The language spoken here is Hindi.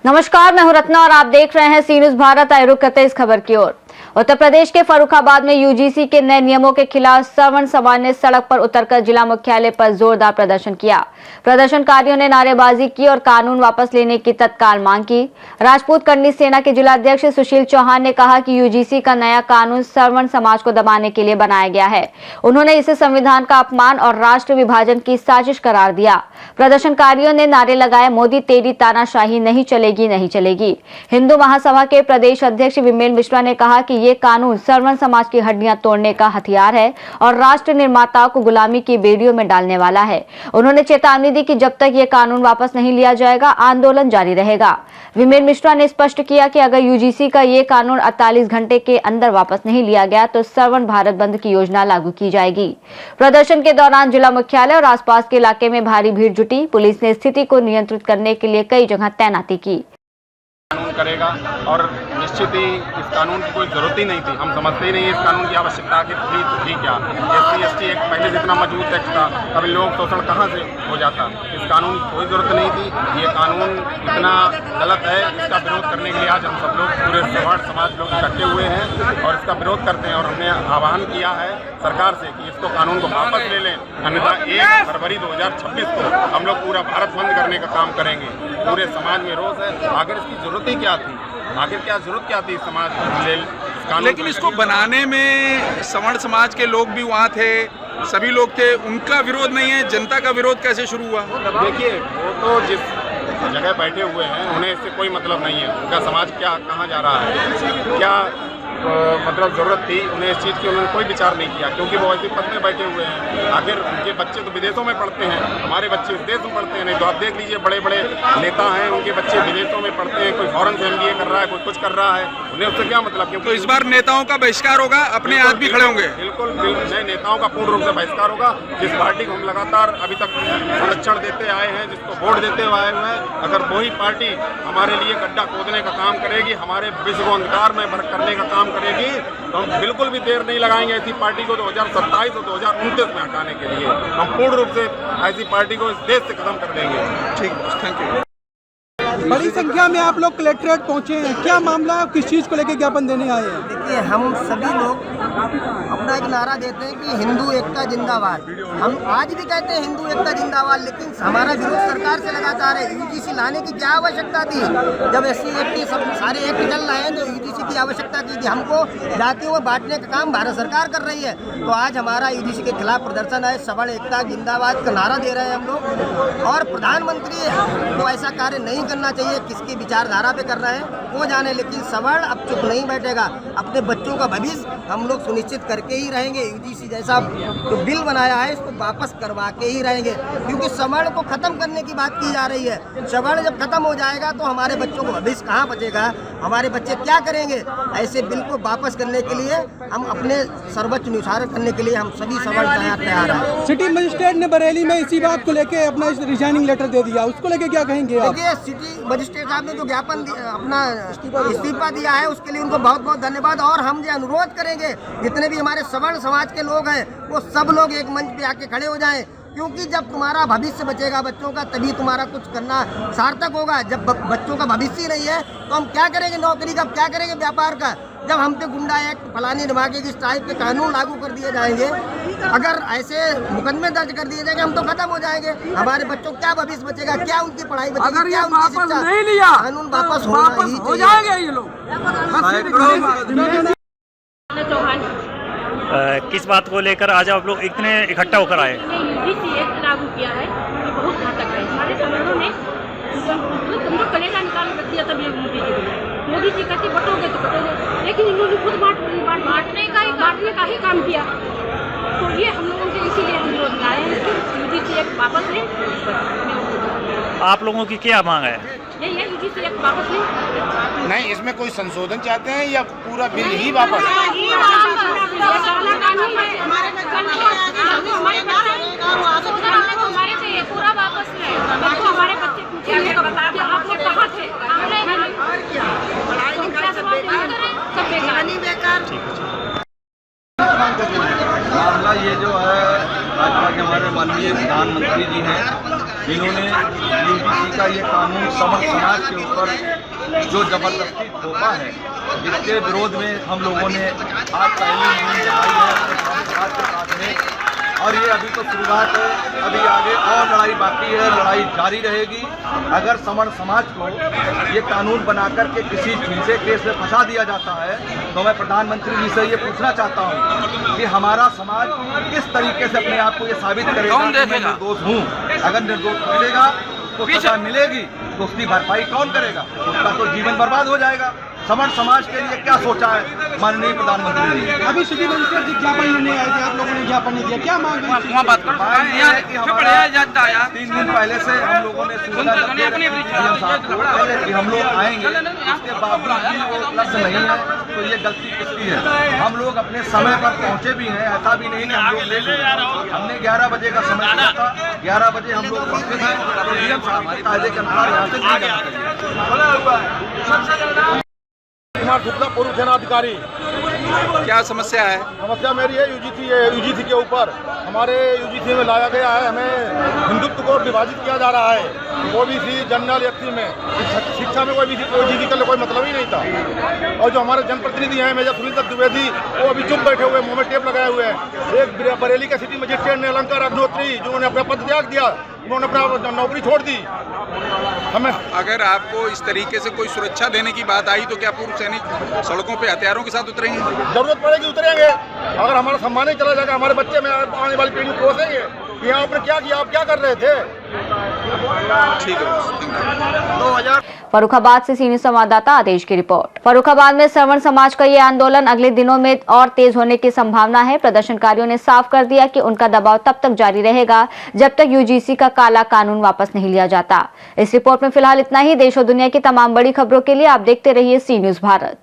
नमस्कार, मैं हूं रत्ना और आप देख रहे हैं सी न्यूज भारत। आए रुक करते इस खबर की ओर। उत्तर प्रदेश के फर्रुखाबाद में यूजीसी के नए नियमों के खिलाफ श्रवण समाज ने सड़क पर उतरकर जिला मुख्यालय पर जोरदार प्रदर्शन किया। प्रदर्शनकारियों ने नारेबाजी की और कानून वापस लेने की तत्काल मांग की। राजपूत करनी सेना के जिलाध्यक्ष सुशील चौहान ने कहा कि यूजीसी का नया कानून श्रवण समाज को दबाने के लिए बनाया गया है। उन्होंने इसे संविधान का अपमान और राष्ट्र विभाजन की साजिश करार दिया। प्रदर्शनकारियों ने नारे लगाए, मोदी तेरी तानाशाही नहीं चलेगी, नहीं चलेगी। हिंदू महासभा के प्रदेश अध्यक्ष विमेल मिश्रा ने कहा कि ये कानून श्रवण समाज की हड्डियां तोड़ने का हथियार है और राष्ट्र निर्माताओं को गुलामी की बेड़ियों में डालने वाला है। उन्होंने चेतावनी दी कि जब तक ये कानून वापस नहीं लिया जाएगा, आंदोलन जारी रहेगा। विमेल मिश्रा ने स्पष्ट किया कि अगर यूजीसी का ये कानून 48 घंटे के अंदर वापस नहीं लिया गया तो श्रवण भारत बंद की योजना लागू की जाएगी। प्रदर्शन के दौरान जिला मुख्यालय और आसपास के इलाके में भारी भीड़ जुटी। पुलिस ने स्थिति को नियंत्रित करने के लिए कई जगह तैनाती की। कानून करेगा और निश्चित ही इस कानून की कोई जरूरत ही नहीं थी। हम समझते ही नहीं इस कानून की आवश्यकता की थी क्या। SC/ST एक्ट पहले जितना मजबूत एक्ट था, तब लोग शोषण कहाँ से हो जाता। इस कानून की कोई ज़रूरत नहीं थी। ये कानून इतना गलत है, इसका विरोध करने के लिए आज हम सब लोग पूरे सवर्ण समाज लोग इकट्ठे हुए हैं और इसका विरोध करते हैं। और हमने आह्वान किया है सरकार से कि इसको कानून को वापस ले लें, अन्यथा 1 फरवरी 2026 को हम लोग पूरा भारत बंद करने का काम करेंगे। पूरे समाज में रोष है। आखिर इसकी जरूरत ही क्या थी? आखिर क्या जरूरत क्या थी समाज? लेकिन इसको बनाने में सवर्ण समाज के लोग भी वहाँ थे, सभी लोग थे, उनका विरोध नहीं है। जनता का विरोध कैसे शुरू हुआ? देखिए, वो तो जिस जगह बैठे हुए हैं उन्हें इससे कोई मतलब नहीं है। उनका समाज क्या कहाँ जा रहा है, क्या मतलब ज़रूरत थी उन्हें इस चीज़ की, उन्होंने कोई विचार नहीं किया क्योंकि वो ऐसे पद में बैठे हुए हैं। आखिर उनके बच्चे तो विदेशों में पढ़ते हैं, हमारे बच्चे इस देश में पढ़ते हैं। नहीं तो आप देख लीजिए, बड़े बड़े नेता हैं, उनके बच्चे विदेशों में पढ़ते हैं। कोई फॉरेन से MBA कर रहा है, कोई कुछ कर रहा है, उन्हें उससे क्या मतलब? क्योंकि तो इस बार नेताओं का बहिष्कार होगा, अपने हाथ भी खड़े होंगे। बिल्कुल नए नेताओं का पूर्ण रूप से बहिष्कार होगा। जिस पार्टी को हम लगातार अभी तक संरक्षण देते आए हैं, जिसको वोट देते हुए आए हुए हैं, अगर वही पार्टी हमारे लिए गड्ढा खोदने का काम करेगी, हमारे विश्व को अंधकार में भर करने का काम करेगी, तो हम बिल्कुल भी देर नहीं लगाएंगे ऐसी पार्टी को 2027 और 2029 में हटाने के लिए। हम पूर्ण रूप से ऐसी पार्टी को इस देश से खत्म कर देंगे। ठीक, थैंक यू। बड़ी संख्या में आप लोग कलेक्ट्रेट पहुंचे हैं, क्या मामला है, किस चीज़ को लेकर ज्ञापन देने आए हैं? देखिए, हम सभी लोग अपना एक नारा देते हैं कि हिंदू एकता जिंदाबाद। हम आज भी कहते हैं हिंदू एकता जिंदाबाद, लेकिन हमारा विरोध सरकार से लगातार है। यूजीसी लाने की क्या आवश्यकता थी? जब SC/ST सब सारे एक्ट चल रहे हैं तो यूजीसी की आवश्यकता थी कि हमको जातियों में बांटने का काम भारत सरकार कर रही है। तो आज हमारा यूजीसी के खिलाफ प्रदर्शन है। सवर्ण एकता जिंदाबाद का नारा दे रहे हैं हम लोग। और प्रधानमंत्री को ऐसा कार्य नहीं करना चाहिए, किसकी विचारधारा पे कर रहे हैं वो जाने, लेकिन सवर्ण अब चुप नहीं बैठेगा। अपने बच्चों का भविष्य हम लोग सुनिश्चित करके ही रहेंगे। यूजीसी जैसा जो बिल बनाया है इसको वापस करवा के ही रहेंगे, क्योंकि सवर्ण को खत्म करने की बात की जा रही है। सवर्ण जब खत्म हो जाएगा तो हमारे बच्चों को भविष्य कहाँ बचेगा, हमारे बच्चे क्या करेंगे? ऐसे बिल को वापस करने के लिए हम अपने सर्वोच्च अनुसार करने के लिए हम सभी सवर्ण तैयार हैं। सिटी मजिस्ट्रेट ने बरेली में इसी बात को लेकर अपना रिजाइनिंग लेटर दे दिया, उसको लेकर क्या कहेंगे आप? देखिए, सिटी मजिस्ट्रेट साहब ने जो ज्ञापन अपना इस्तीफा दिया है उसके लिए उनको बहुत बहुत धन्यवाद। और हम ये अनुरोध करेंगे, जितने भी हमारे सवर्ण समाज के लोग हैं वो सब लोग एक मंच पे आके खड़े हो जाएं, क्योंकि जब तुम्हारा भविष्य बचेगा बच्चों का, तभी तुम्हारा कुछ करना सार्थक होगा। जब बच्चों का भविष्य नहीं है तो हम क्या करेंगे नौकरी का, क्या करेंगे व्यापार का? जब हम पे गुंडा एक्ट, फलानी धमाके की टाइप के कानून लागू कर दिए जाएंगे, अगर ऐसे मुकदमे दर्ज कर दिए जाएंगे, हम तो खत्म हो जाएंगे। हमारे बच्चों क्या भविष्य बचेगा, क्या उनकी पढ़ाई बचेगी, अगर क्या ये उनकी वापस शिक्षा? नहीं लिया, कानून वापस हो जाएंगे ये लोग। किस बात को लेकर आज आप लोग इतने इकट्ठा होकर आए? यूजीसी एक्ट लागू किया है, ये बहुत घातक है। हमारे सवर्णों ने तुमको कलेजा निकाल रख दिया। तब ये मोदी जी कहते बटोगे तो बटोगे, लेकिन इन्होंने खुद बांटने का ही काम किया। तो ये हम लोगों के इसीलिए हम लोग लाए हैं कि यूजीसी एक्ट वापस लें। आप लोगों की क्या मांग है? यही है, यूजीसी एक्ट वापस लें। नहीं, इसमें कोई संशोधन चाहते हैं या पूरा बिल ही वापस? पूरा वापस लें। हमारे बच्चे पूछेंगे आप लोग कहाँ थे? मामला ये जो है, भाजपा के हमारे माननीय प्रधानमंत्री जी हैं, इन्होंने यूजीसी का ये कानून समर समाज के ऊपर जो जबरदस्ती थोपा है, इसके विरोध में हम लोगों ने आज पहली मुहिम चलाई है अपने समाज के साथ में। और ये अभी तो शुरुआत है, अभी आगे और लड़ाई बाकी है, लड़ाई जारी रहेगी। अगर समर समाज को ये कानून बनाकर के किसी झूठे केस में फंसा दिया जाता है तो मैं प्रधानमंत्री जी से ये पूछना चाहता हूँ कि हमारा समाज किस तरीके से अपने आप को ये साबित करेगा कि मैं निर्दोष हूँ। अगर निर्दोष फंसेगा तो सजा मिलेगी तो उसकी भरपाई कौन करेगा? उसका तो जीवन बर्बाद हो जाएगा। समर समाज के लिए क्या सोचा है माननीय प्रधानमंत्री जी? अभी सिटी मजिस्ट्रेट जी ज्ञापन लेने आए थे, आप लोगों ने ज्ञापन नहीं दिया, क्या मांग है? मांग ये है कि हमारा 3 दिन पहले से हम लोगों ने सुविधा कि हम लोग आएंगे, उसके बावजूद भी वो उपलब्ध नहीं है, तो ये गलती किसकी है? हम लोग अपने समय पर पहुंचे भी हैं, ऐसा भी नहीं कि हम लोग लेट हुए। हमने 11 बजे का समय दिया था, 11 बजे हम लोग पहुंचे थे, तो नियम साहब कायदे के अनुसार यहाँ से नहीं जाना चाहिए। पूर्व सेनाधिकारी। क्या समस्या है? समस्या मेरी है यूजीसी के ऊपर हमारे यूजीसी में लाया गया है, हमें हिंदुत्व को विभाजित किया जा रहा है। ओबीसी जनरल एससी में शिक्षा में कोई यूजीसी का कोई मतलब ही नहीं था। और जो हमारे जनप्रतिनिधि हैं मेजर सुनील दत्त द्विवेदी, वो अभी चुप बैठे हुए, मुंह में टेप लगाए हुए हैं। एक बरेली के सिटी मजिस्ट्रेट ने अलंकार अग्निहोत्री जिन्होंने अपना पद त्याग दिया, उन्होंने अपना नौकरी छोड़ दी। हमें अगर आपको इस तरीके से कोई सुरक्षा देने की बात आई तो क्या पूर्व सैनिक सड़कों पे हथियारों के साथ उतरेंगे? जरूरत पड़ेगी उतरेंगे। अगर हमारा सम्मान ही चला जाएगा, हमारे बच्चे में आने वाली पीढ़ी को कोसेंगे कि आपने क्या किया, आप क्या कर रहे थे। ठीक है। 2000 फर्रुखाबाद से सीनियर संवाददाता आदेश की रिपोर्ट। फर्रुखाबाद में श्रवण समाज का ये आंदोलन अगले दिनों में और तेज होने की संभावना है। प्रदर्शनकारियों ने साफ कर दिया कि उनका दबाव तब तक जारी रहेगा जब तक यूजीसी का काला कानून वापस नहीं लिया जाता। इस रिपोर्ट में फिलहाल इतना ही। देश और दुनिया की तमाम बड़ी खबरों के लिए आप देखते रहिए सी न्यूज़ भारत।